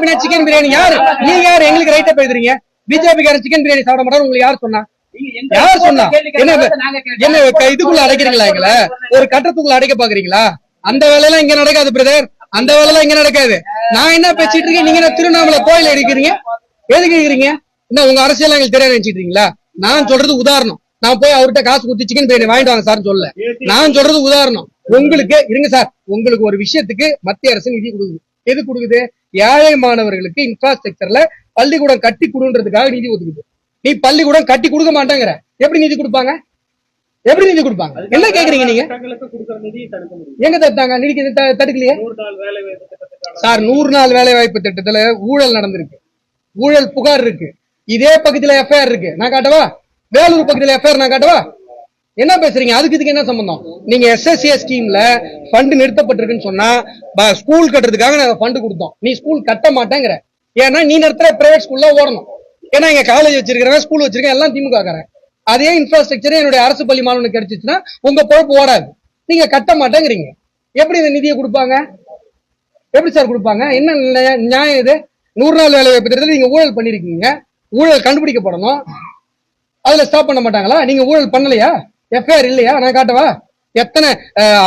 BJP chicken biryani யாரு? நீங்க யாரு எங்களுக்கு ரைட்டா பேசுறீங்க? பிஜேபி காரன் சிக்கன் பிரியாணி சாப்பிட மாட்டாரு உங்களுக்கு யார் சொன்னா? யார் சொன்னா? என்ன இதுக்குள்ள அடைக்கிறீங்களா? எங்களை ஒரு கட்டத்துக்குள்ள அடைக்க பாக்குறீங்களா? அந்த வேலையெல்லாம் இங்க நடக்காது பிரதர். அந்த வேலையெல்லாம் இங்க நடக்காது. நான் என்ன பேசிட்டு இருக்கேன், நீங்க என்ன திருவண்ணாமலை கோயில் அடிக்கிறீங்க? எதுக்கு இருக்கிறீங்க? என்ன உங்க அரசியல் எங்களுக்கு தெரியாது நினைச்சிட்டு இருக்கீங்களா? நான் சொல்றது உதாரணம். நான் போய் அவர்கிட்ட காசு கொடுத்து சிக்கன் பிரியாணி வாங்கிட்டு வாங்க சார் சொல்ல. நான் சொல்றது உதாரணம். உங்களுக்கு இருங்க சார், உங்களுக்கு ஒரு விஷயத்துக்கு மத்திய அரசு நிதி கொடுக்குது. எது கொடுக்குது? ஏழை மாணவர்களுக்கு இன்ஃப்ராஸ்ட்ரக்சர்ல பள்ளிக்கூடம் கட்டி கொடுன்றதுக்காக நிதி ஒதுக்குது. நீ பள்ளிக்கூடம் கட்டி கொடுக்க மாட்டேங்கிற, எப்படி நிதி கொடுப்பாங்க? எப்படி நிதி கொடுப்பாங்க? என்ன கேக்குறீங்க நீங்க? எங்க தடுத்தாங்க? நிதி தடுக்கலையே சார். 100 நாள் வேலை வாய்ப்பு திட்டத்துல ஊழல் நடந்திருக்கு, ஊழல் புகார் இருக்கு. இதே பக்கத்துல எஃப்ஐஆர் இருக்கு, நான் காட்டவா? வேலூர் பக்கத்துல எஃப்ஐஆர் நான் காட்டவா? என்ன பேசுறீங்க? அதுக்கு இதுக்கு என்ன சம்பந்தம்? நீங்க எஸ்எஸ்சிஎஸ் ஸ்கீம்ல ஃபண்ட் நிறுத்தப்பட்டிருக்குன்னு சொன்னா ஸ்கூல் கட்டுறதுக்காக நாங்க ஃபண்ட் கொடுத்தோம். நீ ஸ்கூல் கட்ட மாட்டேங்கிற. ஏன்னா நீ நடத்துற பிரைவேட் ஸ்கூல்ல ஓடணும். ஏன்னா இங்க காலேஜ் வச்சிருக்கிறவன், ஸ்கூல் வச்சிருக்கேன், எல்லாம் திமுக காரன். அதே இன்ஃப்ராஸ்ட்ரக்சர் என்னுடைய அரசு பள்ளி மாணவனுக்கு கிடைச்சிச்சுன்னா உங்க பொழப்பு ஓடாது. நீங்க கட்ட மாட்டேங்கிறீங்க. எப்படி இந்த நிதியை கொடுப்பாங்க? எப்படி சார் கொடுப்பாங்க? என்ன நியாயம் இது? 100 நாள் வேலை வாய்ப்பு திட்டத்தில் நீங்க ஊழல் பண்ணிருக்கீங்க. ஊழல் கண்டுபிடிக்கப்படணும். அதுல ஸ்டாப் பண்ண மாட்டாங்களா? நீங்க ஊழல் பண்ணலையா? எஃப்ஐஆர் இல்லையா? நான் காட்டவா? எத்தனை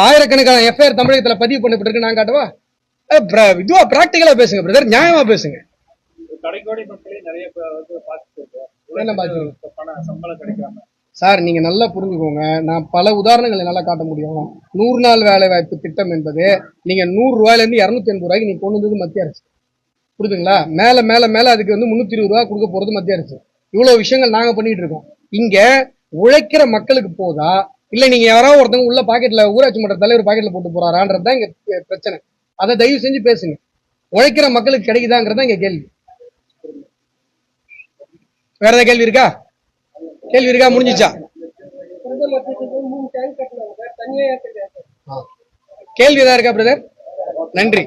ஆயிரக்கணக்கான எஃப்ஐஆர் தமிழகத்துல பதிவு பண்ணப்பட்டிருக்கு, நான் காட்டவா? இதுவா பிராக்டிகலா பேசுங்க பிரதர், நியாயமா பேசுங்க. சார் நீங்க நல்லா புரிஞ்சுக்கோங்க, நான் பல உதாரணங்களை நல்லா காட்ட முடியும். 100 நாள் வேலை வாய்ப்பு திட்டம் என்பது நீங்க 100 ரூபாயில இருந்து 280 ரூபாய்க்கு நீங்க கொண்டு வந்தது மத்திய அரசு. புரியுதுங்களா? மேல மேல மேல அதுக்கு வந்து 320 ரூபாய் கொடுக்க போறது மத்திய அரசு. இவ்வளவு விஷயங்கள் நாங்க பண்ணிட்டு இருக்கோம். இங்க உழைக்கிற மக்களுக்கு போதா இல்ல நீங்க யாராவது ஒருத்தவங்க உள்ள பாக்கெட்ல ஊராட்சி மன்ற தலைவர் பாக்கெட்ல போட்டு போறாரான்றதுதான் இங்க பிரச்சனை. அதை தயவு செஞ்சு பேசுங்க. உழைக்கிற மக்களுக்கு கிடைக்குதாங்கிறதா இங்க கேள்வி. வேற ஏதாவது கேள்வி இருக்கா? கேள்வி இருக்கா? முடிஞ்சிச்சா? கேள்வி ஏதாவது இருக்கா பிரதர்? நன்றி.